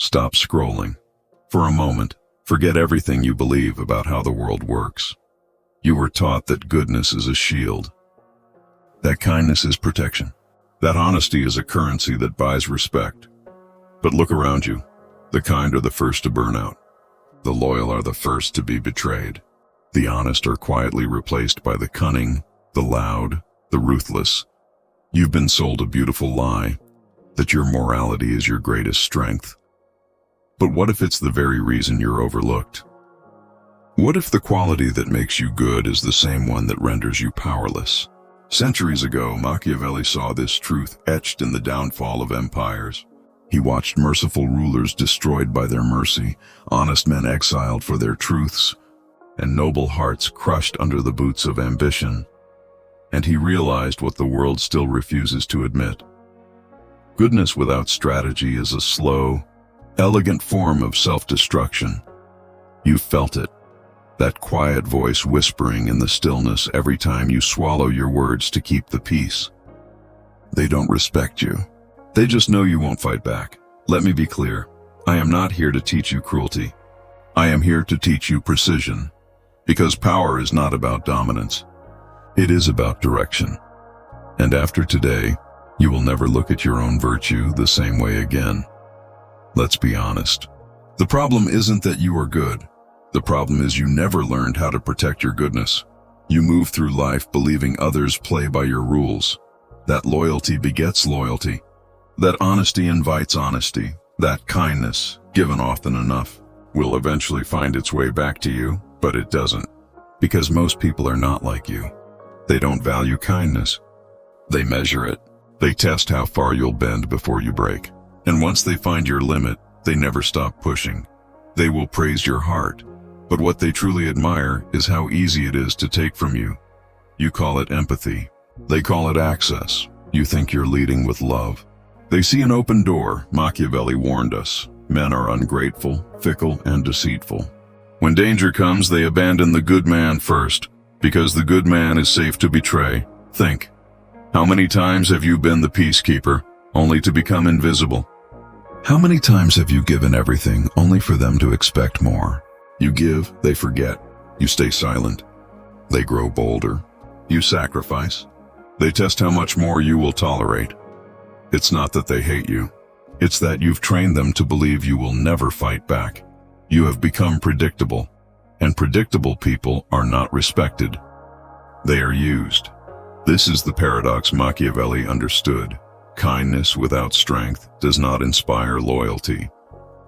Stop scrolling. For a moment, forget everything you believe about how the world works. You were taught that goodness is a shield, that kindness is protection, that honesty is a currency that buys respect. But look around you. The kind are the first to burn out. The loyal are the first to be betrayed. The honest are quietly replaced by the cunning, the loud, the ruthless. You've been sold a beautiful lie, that your morality is your greatest strength. But what if it's the very reason you're overlooked? What if the quality that makes you good is the same one that renders you powerless? Centuries ago, Machiavelli saw this truth etched in the downfall of empires. He watched merciful rulers destroyed by their mercy, honest men exiled for their truths, and noble hearts crushed under the boots of ambition. And he realized what the world still refuses to admit. Goodness without strategy is a slow, elegant form of self-destruction. You felt it, that quiet voice whispering in the stillness every time you swallow your words to keep the peace. They don't respect you. They just know you won't fight back. Let me be clear. I am not here to teach you cruelty. I am here to teach you precision. Because power is not about dominance. It is about direction. And after today, you will never look at your own virtue the same way again. Let's be honest. The problem isn't that you are good. The problem is you never learned how to protect your goodness. You move through life believing others play by your rules. That loyalty begets loyalty. That honesty invites honesty. That kindness, given often enough, will eventually find its way back to you, but it doesn't. Because most people are not like you. They don't value kindness. They measure it. They test how far you'll bend before you break. And once they find your limit, they never stop pushing. They will praise your heart. But what they truly admire is how easy it is to take from you. You call it empathy. They call it access. You think you're leading with love. They see an open door. Machiavelli warned us. Men are ungrateful, fickle, and deceitful. When danger comes, they abandon the good man first, because the good man is safe to betray. Think. How many times have you been the peacekeeper, only to become invisible? How many times have you given everything, only for them to expect more? You give, they forget. You stay silent. They grow bolder. You sacrifice. They test how much more you will tolerate. It's not that they hate you. It's that you've trained them to believe you will never fight back. You have become predictable, and predictable people are not respected. They are used. This is the paradox Machiavelli understood. Kindness without strength does not inspire loyalty.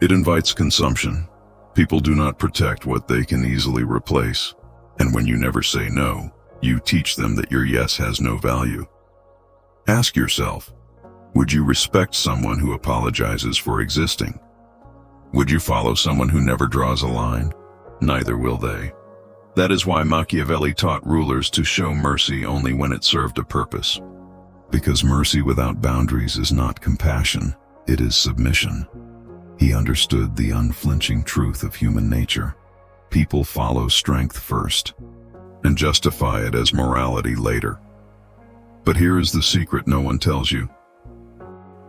It invites consumption. People do not protect what they can easily replace. And when you never say no, you teach them that your yes has no value. Ask yourself, would you respect someone who apologizes for existing? Would you follow someone who never draws a line? Neither will they. That is why Machiavelli taught rulers to show mercy only when it served a purpose. Because mercy without boundaries is not compassion, it is submission. He understood the unflinching truth of human nature. People follow strength first, and justify it as morality later. But here is the secret no one tells you.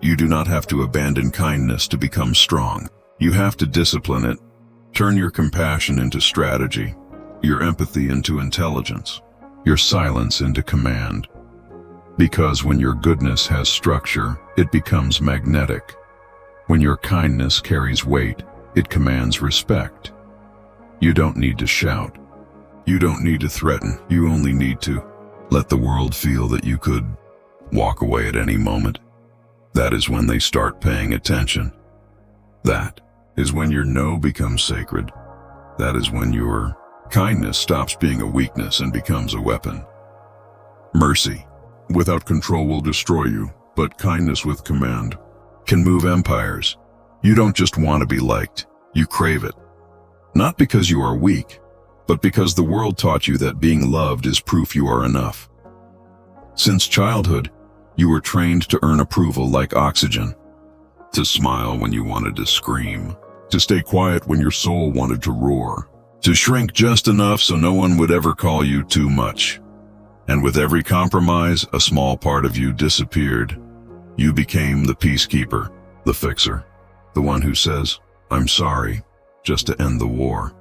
You do not have to abandon kindness to become strong. You have to discipline it. Turn your compassion into strategy, your empathy into intelligence, your silence into command. Because when your goodness has structure, it becomes magnetic. When your kindness carries weight, it commands respect. You don't need to shout. You don't need to threaten. You only need to let the world feel that you could walk away at any moment. That is when they start paying attention. That is when your no becomes sacred. That is when your kindness stops being a weakness and becomes a weapon. Mercy without control will destroy you, but kindness with command can move empires. You don't just want to be liked, you crave it. Not because you are weak, but because the world taught you that being loved is proof you are enough. Since childhood, you were trained to earn approval like oxygen, to smile when you wanted to scream, to stay quiet when your soul wanted to roar, to shrink just enough so no one would ever call you too much. And with every compromise, a small part of you disappeared. You became the peacekeeper, the fixer, the one who says, "I'm sorry," just to end the war.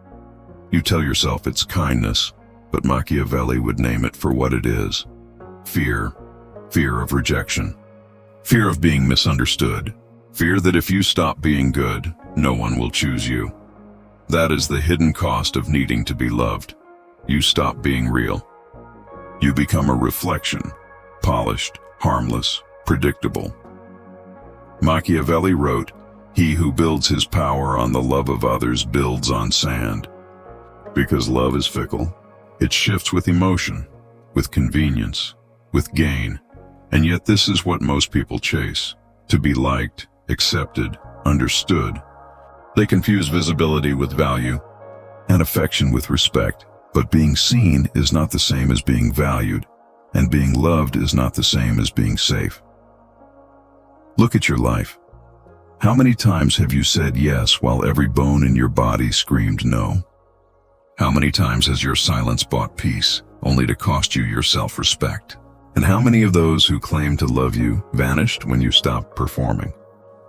You tell yourself it's kindness, but Machiavelli would name it for what it is. Fear. Fear of rejection. Fear of being misunderstood. Fear that if you stop being good, no one will choose you. That is the hidden cost of needing to be loved. You stop being real. You become a reflection, polished, harmless, predictable. Machiavelli wrote, "He who builds his power on the love of others builds on sand." Because love is fickle. It shifts with emotion, with convenience, with gain. And yet this is what most people chase: to be liked, accepted, understood. They confuse visibility with value and affection with respect. But being seen is not the same as being valued, and being loved is not the same as being safe. Look at your life. How many times have you said yes while every bone in your body screamed no? How many times has your silence bought peace, only to cost you your self-respect? And how many of those who claim to love you vanished when you stopped performing?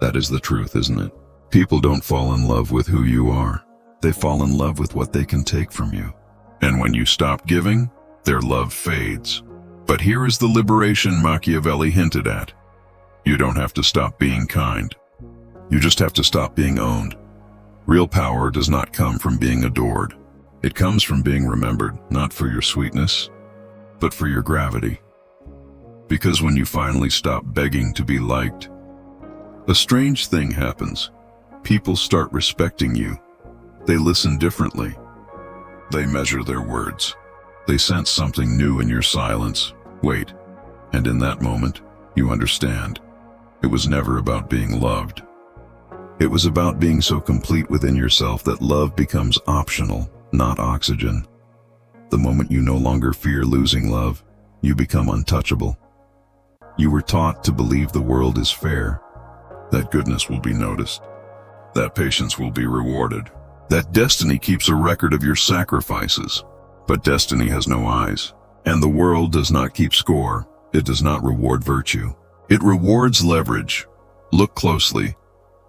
That is the truth, isn't it? People don't fall in love with who you are. They fall in love with what they can take from you. And when you stop giving, their love fades. But here is the liberation Machiavelli hinted at. You don't have to stop being kind. You just have to stop being owned. Real power does not come from being adored. It comes from being remembered, not for your sweetness, but for your gravity. Because when you finally stop begging to be liked, a strange thing happens. People start respecting you. They listen differently. They measure their words. They sense something new in your silence. Wait. And in that moment, you understand. It was never about being loved. It was about being so complete within yourself that love becomes optional, not oxygen. The moment you no longer fear losing love, you become untouchable. You were taught to believe the world is fair, that goodness will be noticed, that patience will be rewarded, that destiny keeps a record of your sacrifices. But destiny has no eyes, and the world does not keep score. It does not reward virtue. It rewards leverage. Look closely.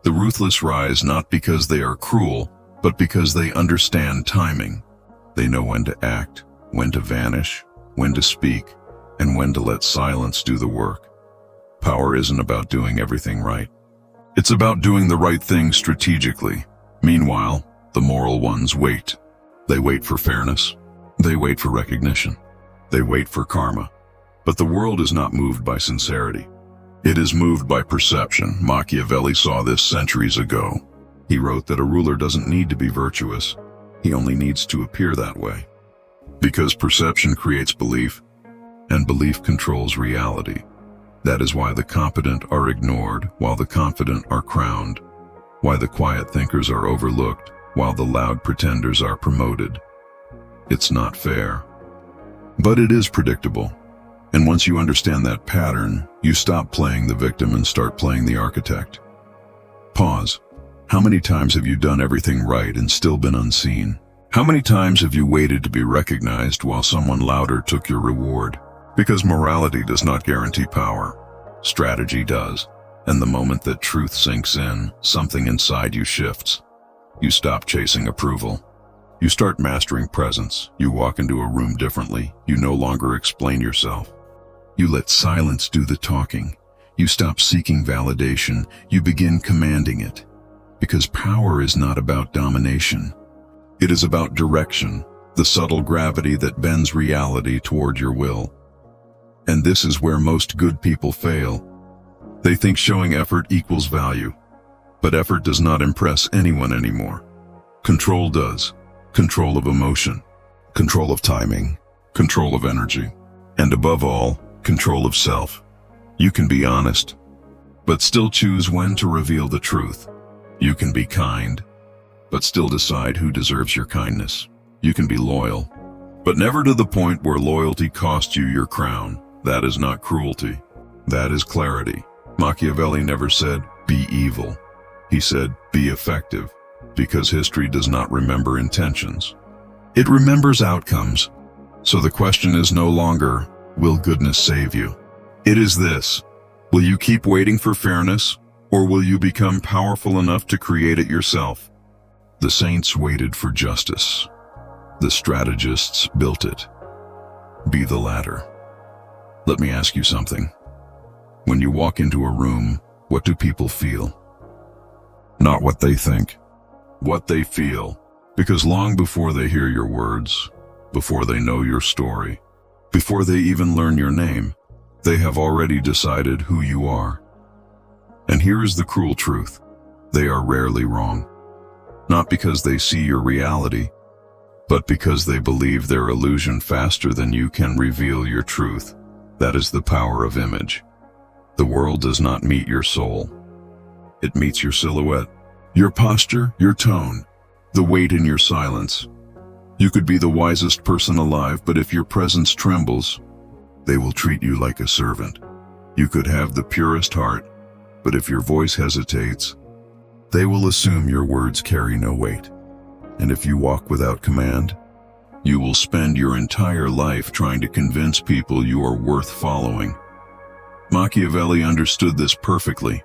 The ruthless rise not because they are cruel, but because they understand timing. They know when to act, when to vanish, when to speak, and when to let silence do the work. Power isn't about doing everything right. It's about doing the right thing strategically. Meanwhile, the moral ones wait. They wait for fairness. They wait for recognition. They wait for karma. But the world is not moved by sincerity. It is moved by perception. Machiavelli saw this centuries ago. He wrote that a ruler doesn't need to be virtuous. He only needs to appear that way. Because perception creates belief, and belief controls reality. That is why the competent are ignored, while the confident are crowned. Why the quiet thinkers are overlooked, while the loud pretenders are promoted. It's not fair. But it is predictable. And once you understand that pattern, you stop playing the victim and start playing the architect. Pause. How many times have you done everything right and still been unseen? How many times have you waited to be recognized while someone louder took your reward? Because morality does not guarantee power. Strategy does. And the moment that truth sinks in, something inside you shifts. You stop chasing approval. You start mastering presence. You walk into a room differently. You no longer explain yourself. You let silence do the talking. You stop seeking validation. You begin commanding it. Because power is not about domination. It is about direction, the subtle gravity that bends reality toward your will. And this is where most good people fail. They think showing effort equals value. But effort does not impress anyone anymore. Control does. Control of emotion, control of timing, control of energy, and above all, control of self. You can be honest, but still choose when to reveal the truth. You can be kind, but still decide who deserves your kindness. You can be loyal, but never to the point where loyalty costs you your crown. That is not cruelty. That is clarity. Machiavelli never said, "Be evil." He said, "Be effective." Because history does not remember intentions. It remembers outcomes. So the question is no longer, will goodness save you? It is this: will you keep waiting for fairness, Or will you become powerful enough to create it yourself? The saints waited for justice. The strategists built it. Be the latter. Let me ask you something. When you walk into a room, what do people feel? Not what they think. What they feel. Because long before they hear your words, before they know your story, before they even learn your name, they have already decided who you are. And here is the cruel truth. They are rarely wrong. Not because they see your reality, but because they believe their illusion faster than you can reveal your truth. That is the power of image. The world does not meet your soul. It meets your silhouette, your posture, your tone, the weight in your silence. You could be the wisest person alive, but if your presence trembles, they will treat you like a servant. You could have the purest heart, but if your voice hesitates, they will assume your words carry no weight. And if you walk without command, you will spend your entire life trying to convince people you are worth following. Machiavelli understood this perfectly.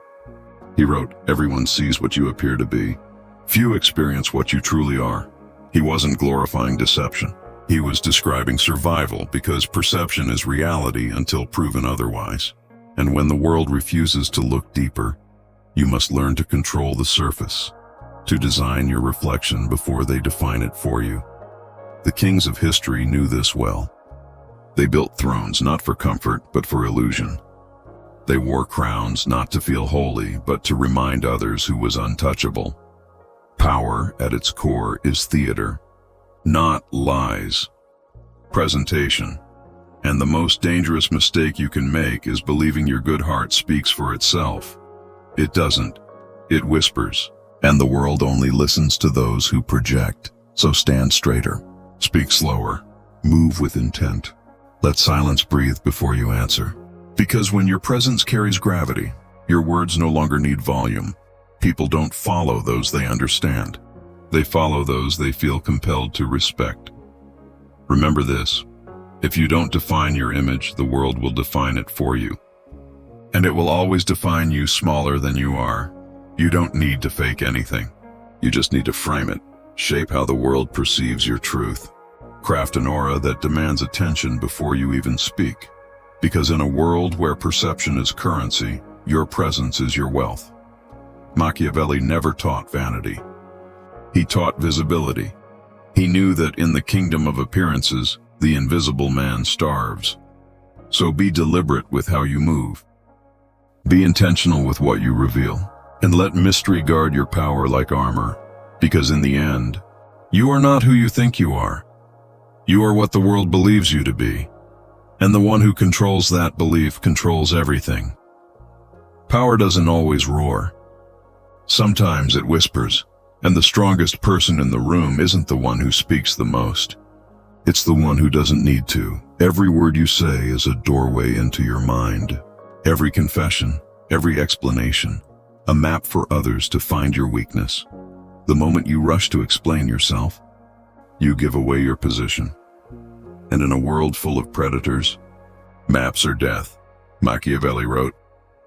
He wrote, "Everyone sees what you appear to be. Few experience what you truly are." He wasn't glorifying deception. He was describing survival, because perception is reality until proven otherwise. And when the world refuses to look deeper, you must learn to control the surface, to design your reflection before they define it for you. The kings of history knew this well. They built thrones not for comfort, but for illusion. They wore crowns not to feel holy, but to remind others who was untouchable. Power, at its core, is theater, not lies. Presentation. And the most dangerous mistake you can make is believing your good heart speaks for itself. It doesn't. It whispers. And the world only listens to those who project. So stand straighter. Speak slower. Move with intent. Let silence breathe before you answer. Because when your presence carries gravity, your words no longer need volume. People don't follow those they understand. They follow those they feel compelled to respect. Remember this. If you don't define your image, the world will define it for you. And it will always define you smaller than you are. You don't need to fake anything. You just need to frame it. Shape how the world perceives your truth. Craft an aura that demands attention before you even speak. Because in a world where perception is currency, your presence is your wealth. Machiavelli never taught vanity. He taught visibility. He knew that in the kingdom of appearances, the invisible man starves. So be deliberate with how you move. Be intentional with what you reveal. And let mystery guard your power like armor. Because in the end, you are not who you think you are. You are what the world believes you to be. And the one who controls that belief controls everything. Power doesn't always roar. Sometimes it whispers, and the strongest person in the room isn't the one who speaks the most. It's the one who doesn't need to. Every word you say is a doorway into your mind. Every confession, every explanation, a map for others to find your weakness. The moment you rush to explain yourself, you give away your position. And in a world full of predators, maps are death. Machiavelli wrote,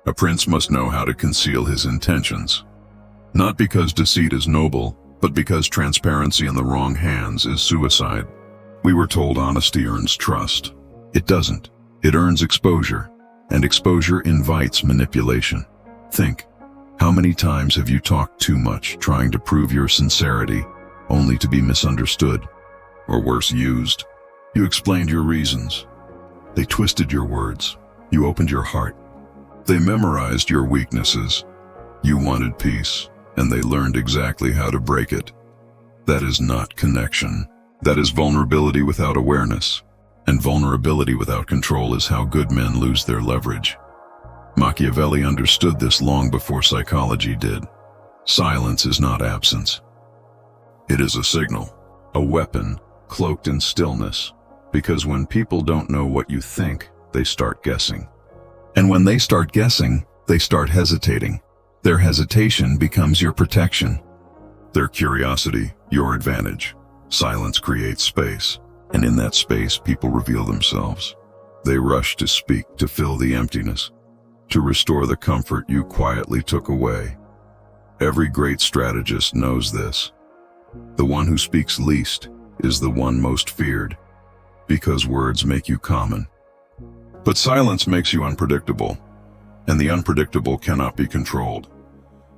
"A prince must know how to conceal his intentions. Not because deceit is noble, but because transparency in the wrong hands is suicide." We were told honesty earns trust. It doesn't. It earns exposure, and exposure invites manipulation. Think, how many times have you talked too much, trying to prove your sincerity, only to be misunderstood? Or worse, used? You explained your reasons. They twisted your words. You opened your heart. They memorized your weaknesses. You wanted peace, and they learned exactly how to break it. That is not connection. That is vulnerability without awareness. And vulnerability without control is how good men lose their leverage. Machiavelli understood this long before psychology did. Silence is not absence. It is a signal, a weapon cloaked in stillness. Because when people don't know what you think, they start guessing. And when they start guessing, they start hesitating. Their hesitation becomes your protection. Their curiosity, your advantage. Silence creates space, and in that space, people reveal themselves. They rush to speak to fill the emptiness. to restore the comfort you quietly took away. Every great strategist knows this. The one who speaks least is the one most feared, because words make you common. But silence makes you unpredictable, and the unpredictable cannot be controlled.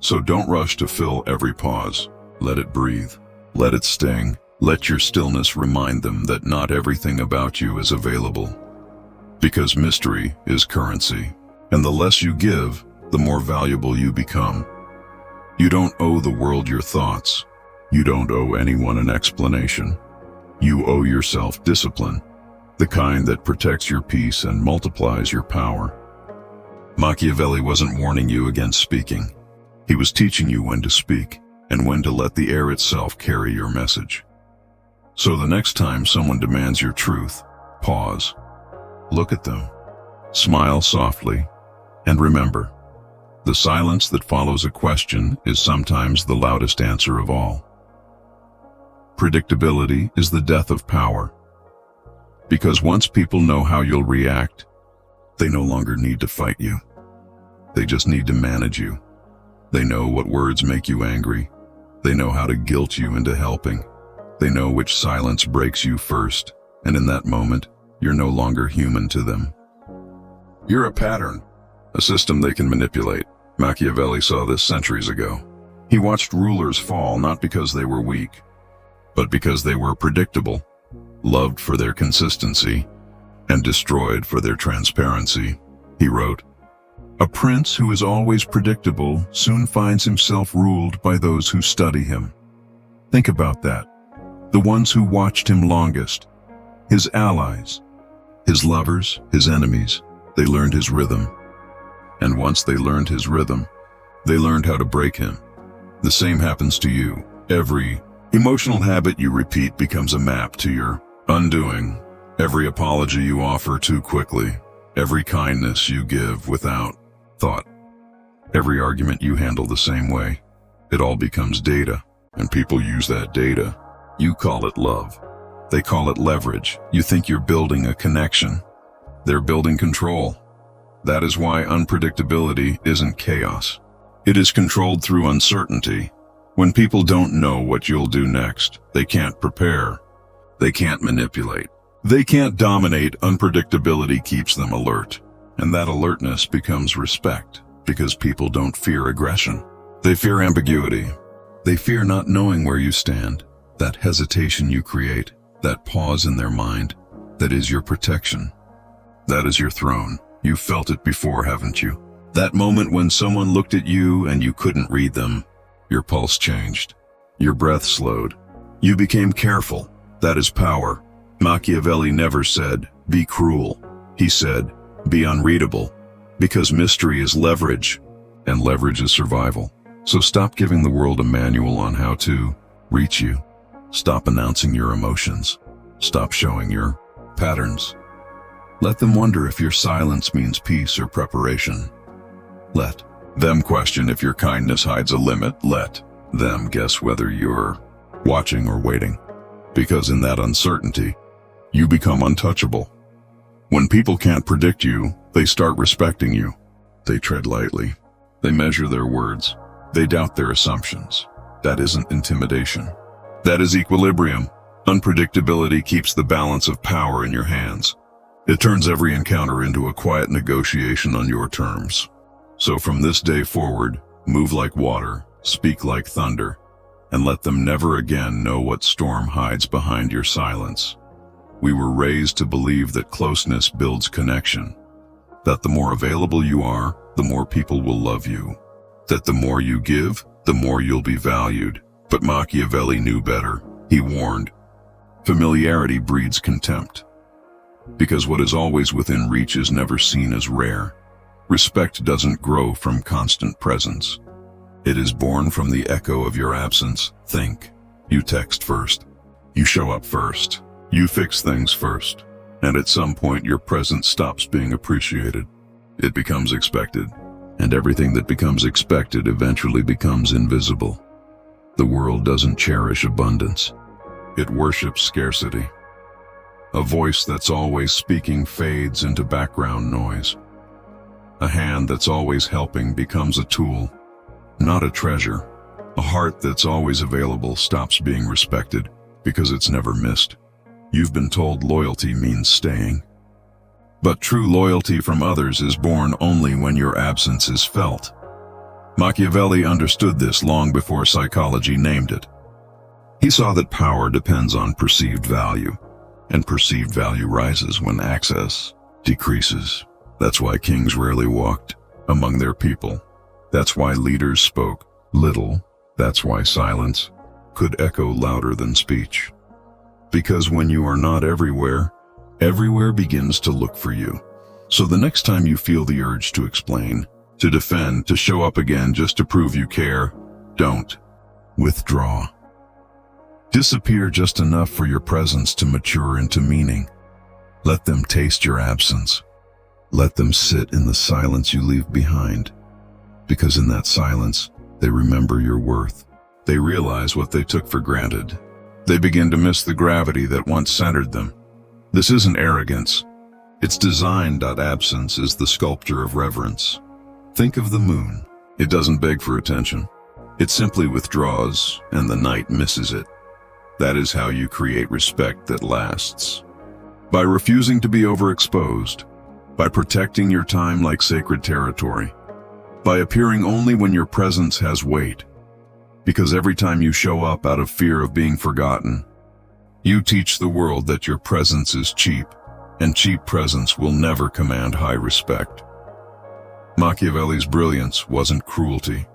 So don't rush to fill every pause. Let it breathe. Let it sting. Let your stillness remind them that not everything about you is available. Because mystery is currency, and the less you give, the more valuable you become. You don't owe the world your thoughts. You don't owe anyone an explanation. You owe yourself discipline, the kind that protects your peace and multiplies your power. Machiavelli wasn't warning you against speaking. He was teaching you when to speak and when to let the air itself carry your message. So the next time someone demands your truth, pause, look at them, smile softly, and remember, the silence that follows a question is sometimes the loudest answer of all. Predictability is the death of power. Because once people know how you'll react, they no longer need to fight you. They just need to manage you. They know what words make you angry. They know how to guilt you into helping. They know which silence breaks you first, and in that moment, you're no longer human to them. You're a pattern, a system they can manipulate. Machiavelli saw this centuries ago. He watched rulers fall not because they were weak, but because they were predictable, loved for their consistency, and destroyed for their transparency. He wrote, "A prince who is always predictable soon finds himself ruled by those who study him." Think about that. The ones who watched him longest, his allies, his lovers, his enemies, they learned his rhythm. And once they learned his rhythm, they learned how to break him. The same happens to you. Every emotional habit you repeat becomes a map to your undoing. Every apology you offer too quickly. Every kindness you give without thought. Every argument you handle the same way. It all becomes data, and people use that data. You call it love. They call it leverage. You think you're building a connection. They're building control. That is why unpredictability isn't chaos. It is controlled through uncertainty. When people don't know what you'll do next, they can't prepare. They can't manipulate. They can't dominate. Unpredictability keeps them alert. And that alertness becomes respect, because people don't fear aggression. They fear ambiguity. They fear not knowing where you stand. That hesitation you create, that pause in their mind, that is your protection. That is your throne. You've felt it before, haven't you? That moment when someone looked at you and you couldn't read them. Your pulse changed. Your breath slowed. You became careful. That is power. Machiavelli never said, "Be cruel." He said, "Be unreadable." Because mystery is leverage, and leverage is survival. So stop giving the world a manual on how to reach you. Stop announcing your emotions. Stop showing your patterns. Let them wonder if your silence means peace or preparation. Let them question if your kindness hides a limit. Let them guess whether you're watching or waiting. Because in that uncertainty, you become untouchable. When people can't predict you, they start respecting you. They tread lightly. They measure their words. They doubt their assumptions. That isn't intimidation. That is equilibrium. Unpredictability keeps the balance of power in your hands. It turns every encounter into a quiet negotiation on your terms. So from this day forward, move like water, speak like thunder, and let them never again know what storm hides behind your silence. We were raised to believe that closeness builds connection, that the more available you are, the more people will love you, that the more you give, the more you'll be valued. But Machiavelli knew better. He warned, familiarity breeds contempt. Because what is always within reach is never seen as rare. Respect doesn't grow from constant presence. It is born from the echo of your absence. Think. You text first. You show up first. You fix things first. And at some point your presence stops being appreciated. It becomes expected. And everything that becomes expected eventually becomes invisible. The world doesn't cherish abundance. It worships scarcity. A voice that's always speaking fades into background noise. A hand that's always helping becomes a tool, not a treasure. A heart that's always available stops being respected because it's never missed. You've been told loyalty means staying. But true loyalty from others is born only when your absence is felt. Machiavelli understood this long before psychology named it. He saw that power depends on perceived value, and perceived value rises when access decreases. That's why kings rarely walked among their people. That's why leaders spoke little. That's why silence could echo louder than speech. Because when you are not everywhere, everywhere begins to look for you. So the next time you feel the urge to explain, to defend, to show up again just to prove you care, don't withdraw. Disappear just enough for your presence to mature into meaning. Let them taste your absence. Let them sit in the silence you leave behind. Because in that silence, they remember your worth. They realize what they took for granted. They begin to miss the gravity that once centered them. This isn't arrogance. It's design. Absence is the sculpture of reverence. Think of the moon. It doesn't beg for attention. It simply withdraws, and the night misses it. That is how you create respect that lasts. By refusing to be overexposed, by protecting your time like sacred territory, by appearing only when your presence has weight. Because every time you show up out of fear of being forgotten, you teach the world that your presence is cheap, and cheap presence will never command high respect. Machiavelli's brilliance wasn't cruelty.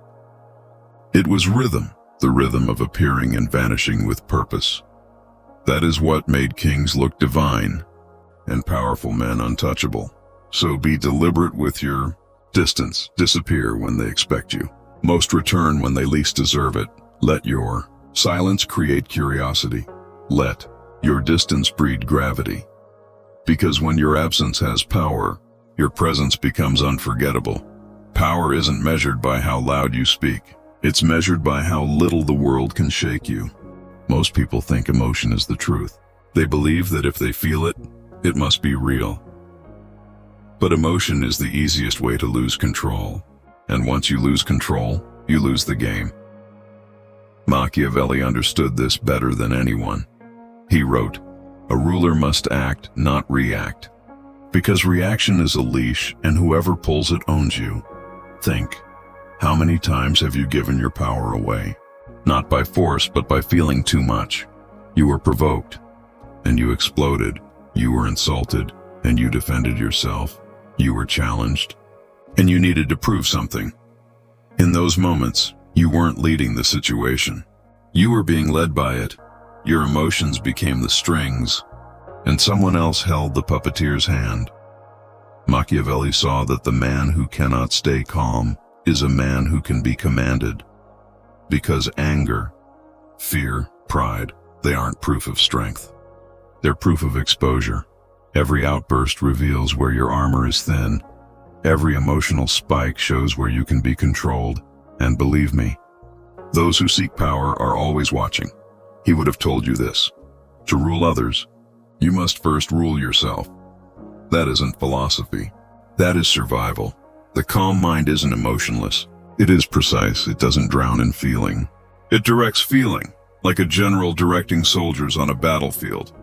It was rhythm, the rhythm of appearing and vanishing with purpose. That is what made kings look divine, and powerful men untouchable. So be deliberate with your distance. Disappear when they expect you. Most return when they least deserve it. Let your silence create curiosity. Let your distance breed gravity. Because when your absence has power, your presence becomes unforgettable. Power isn't measured by how loud you speak. It's measured by how little the world can shake you. Most people think emotion is the truth. They believe that if they feel it, it must be real. But emotion is the easiest way to lose control. And once you lose control, you lose the game. Machiavelli understood this better than anyone. He wrote, "A ruler must act, not react. Because reaction is a leash, and whoever pulls it owns you." Think, how many times have you given your power away? Not by force, but by feeling too much. You were provoked, and you exploded. You were insulted, and you defended yourself. You were challenged, and you needed to prove something. In those moments, you weren't leading the situation. You were being led by it. Your emotions became the strings, and someone else held the puppeteer's hand. Machiavelli saw that the man who cannot stay calm is a man who can be commanded. Because anger, fear, pride, they aren't proof of strength. They're proof of exposure. Every outburst reveals where your armor is thin. Every emotional spike shows where you can be controlled. And believe me, those who seek power are always watching. He would have told you this. To rule others, you must first rule yourself. That isn't philosophy. That is survival. The calm mind isn't emotionless. It is precise. It doesn't drown in feeling. It directs feeling, like a general directing soldiers on a battlefield.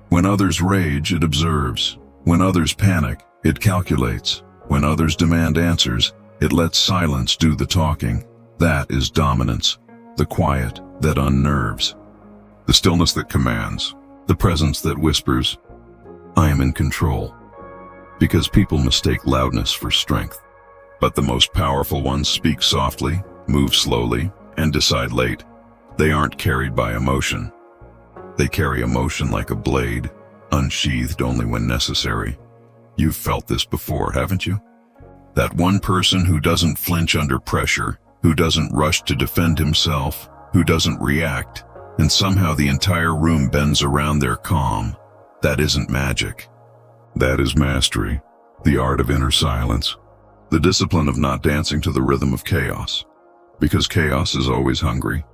When others rage, it observes. When others panic, it calculates. When others demand answers, it lets silence do the talking. That is dominance, the quiet that unnerves, the stillness that commands, the presence that whispers, "I am in control." Because people mistake loudness for strength. But the most powerful ones speak softly, move slowly, and decide late. They aren't carried by emotion. They carry emotion like a blade, unsheathed only when necessary. You've felt this before, haven't you? That one person who doesn't flinch under pressure, who doesn't rush to defend himself, who doesn't react, and somehow the entire room bends around their calm. That isn't magic. That is mastery, the art of inner silence, the discipline of not dancing to the rhythm of chaos. Because chaos is always hungry.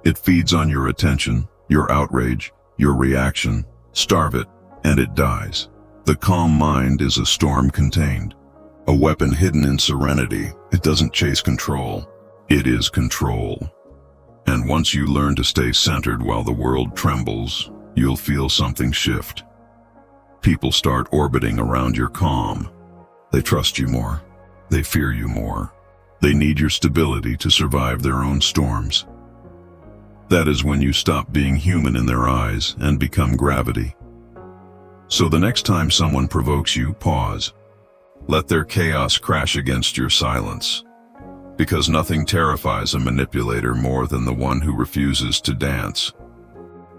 It feeds on your attention, your outrage, your reaction. Starve it, and it dies. The calm mind is a storm contained. A weapon hidden in serenity. It doesn't chase control. It is control. And once you learn to stay centered while the world trembles, you'll feel something shift. People start orbiting around your calm. They trust you more. They fear you more. They need your stability to survive their own storms. That is when you stop being human in their eyes and become gravity. So the next time someone provokes you, pause. Let their chaos crash against your silence. Because nothing terrifies a manipulator more than the one who refuses to dance.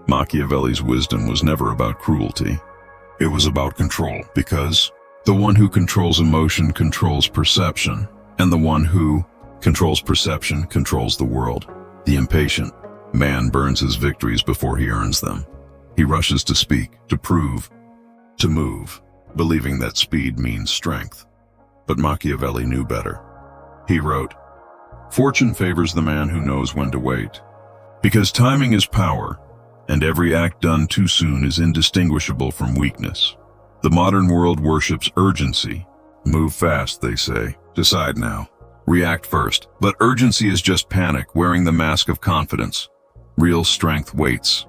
Machiavelli's wisdom was never about cruelty. It was about control, because the one who controls emotion controls perception, and the one who controls perception controls the world. The impatient man burns his victories before he earns them. He rushes to speak, to prove, to move, believing that speed means strength. But Machiavelli knew better. He wrote, "Fortune favors the man who knows when to wait, because timing is power, and every act done too soon is indistinguishable from weakness. The modern world worships urgency. Move fast, they say. Decide now. React first. But urgency is just panic wearing the mask of confidence. Real strength waits.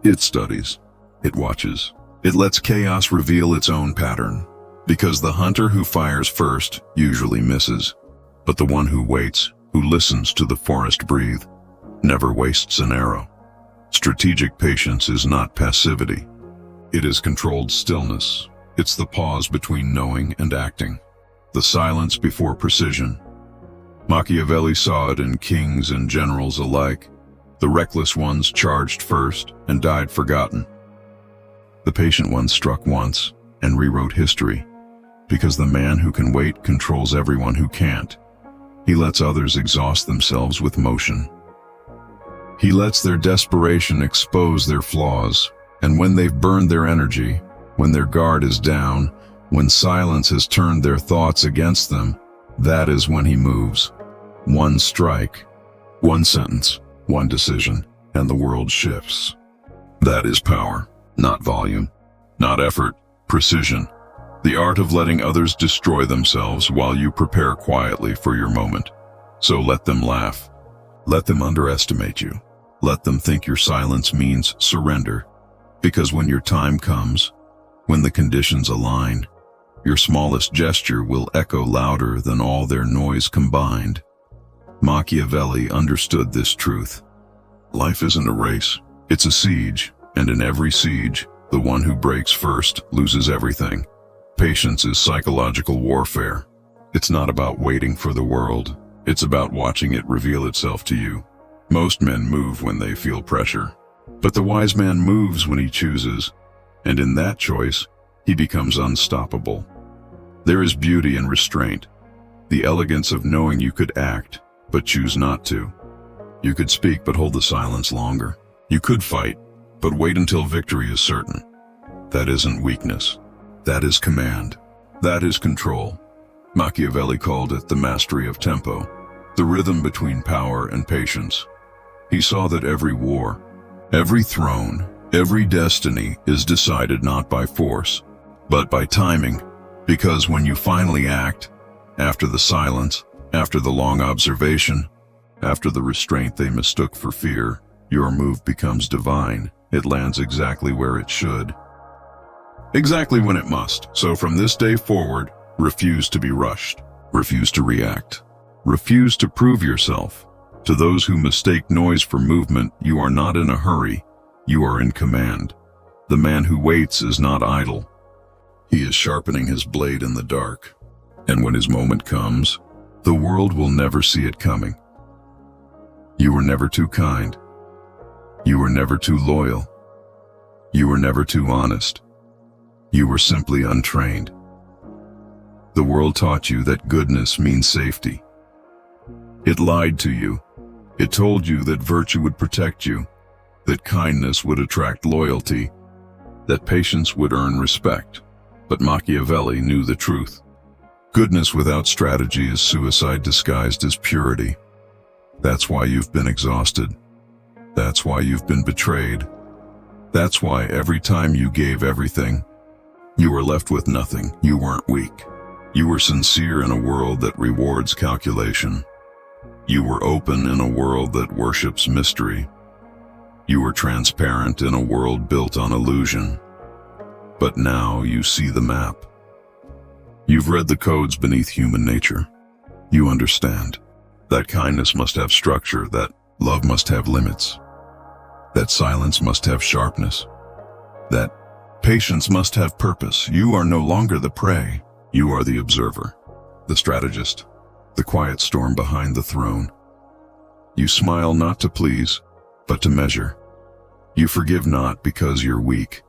It studies. It watches. It lets chaos reveal its own pattern. Because the hunter who fires first usually misses. But the one who waits, who listens to the forest breathe, never wastes an arrow. Strategic patience is not passivity. It is controlled stillness. It's the pause between knowing and acting. The silence before precision. Machiavelli saw it in kings and generals alike. The reckless ones charged first and died forgotten. The patient ones struck once and rewrote history. Because the man who can wait controls everyone who can't. He lets others exhaust themselves with motion. He lets their desperation expose their flaws, and when they've burned their energy, when their guard is down, when silence has turned their thoughts against them, that is when he moves. One strike, one sentence, one decision, and the world shifts. That is power, not volume, not effort, precision. The art of letting others destroy themselves while you prepare quietly for your moment. So let them laugh. Let them underestimate you. Let them think your silence means surrender. Because when your time comes, when the conditions align, your smallest gesture will echo louder than all their noise combined. Machiavelli understood this truth. Life isn't a race, it's a siege, and in every siege, the one who breaks first loses everything. Patience is psychological warfare. It's not about waiting for the world. It's about watching it reveal itself to you. Most men move when they feel pressure. But the wise man moves when he chooses. And in that choice, he becomes unstoppable. There is beauty in restraint. The elegance of knowing you could act, but choose not to. You could speak but hold the silence longer. You could fight, but wait until victory is certain. That isn't weakness. That is command. That is control. Machiavelli called it the mastery of tempo, the rhythm between power and patience. He saw that every war, every throne, every destiny is decided not by force, but by timing. Because when you finally act, after the silence, after the long observation, after the restraint they mistook for fear, your move becomes divine. It lands exactly where it should. Exactly when it must. So from this day forward, refuse to be rushed. Refuse to react. Refuse to prove yourself. To those who mistake noise for movement, you are not in a hurry. You are in command. The man who waits is not idle. He is sharpening his blade in the dark. And when his moment comes, the world will never see it coming. You were never too kind. You were never too loyal. You were never too honest. You were simply untrained. The world taught you that goodness means safety. It lied to you. It told you that virtue would protect you, that kindness would attract loyalty, that patience would earn respect. But Machiavelli knew the truth. Goodness without strategy is suicide disguised as purity. That's why you've been exhausted. That's why you've been betrayed. That's why every time you gave everything, you were left with nothing. You weren't weak. You were sincere in a world that rewards calculation. You were open in a world that worships mystery. You were transparent in a world built on illusion. But now you see the map. You've read the codes beneath human nature. You understand that kindness must have structure, that love must have limits, that silence must have sharpness, that patience must have purpose. You are no longer the prey. You are the observer, the strategist, the quiet storm behind the throne. You smile not to please, but to measure. You forgive not because you're weak,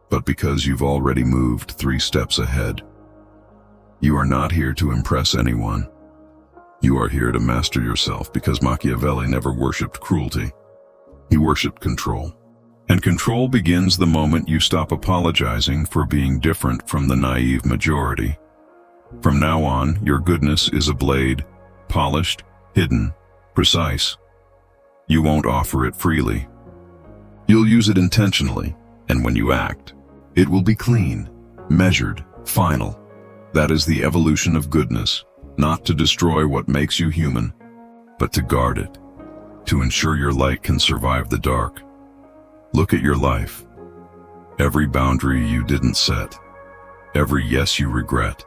but because you've already moved 3 steps ahead. You are not here to impress anyone. You are here to master yourself, because Machiavelli never worshipped cruelty. He worshipped control. And control begins the moment you stop apologizing for being different from the naive majority. From now on, your goodness is a blade, polished, hidden, precise. You won't offer it freely. You'll use it intentionally, and when you act, it will be clean, measured, final. That is the evolution of goodness, not to destroy what makes you human, but to guard it, to ensure your light can survive the dark. Look at your life. Every boundary you didn't set, every yes you regret,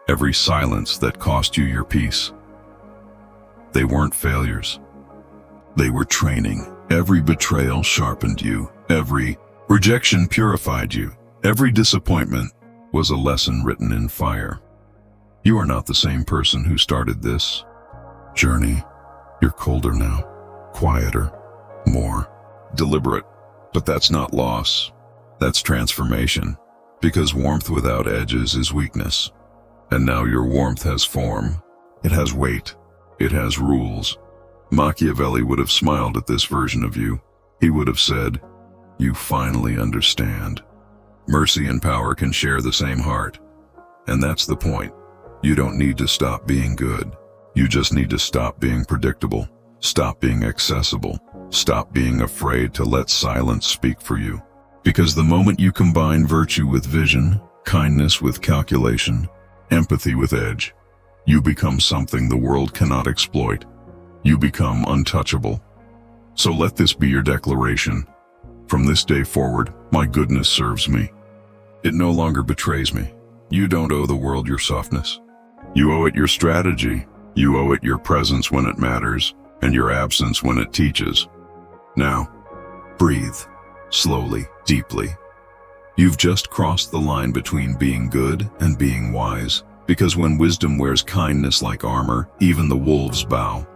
every silence that cost you your peace. They weren't failures. They were training. Every betrayal sharpened you. Every rejection purified you. Every disappointment was a lesson written in fire. You are not the same person who started this journey. You're colder now, quieter, more deliberate. But that's not loss. That's transformation. Because warmth without edges is weakness. And now your warmth has form. It has weight. It has rules. Machiavelli would have smiled at this version of you. He would have said, "You finally understand. Mercy and power can share the same heart." And that's the point. You don't need to stop being good. You just need to stop being predictable. Stop being accessible. Stop being afraid to let silence speak for you. Because the moment you combine virtue with vision, kindness with calculation, empathy with edge, you become something the world cannot exploit. You become untouchable. So let this be your declaration. From this day forward, my goodness serves me. It no longer betrays me. You don't owe the world your softness. You owe it your strategy. You owe it your presence when it matters, and your absence when it teaches. Now, breathe, slowly, deeply. You've just crossed the line between being good and being wise, because when wisdom wears kindness like armor, even the wolves bow.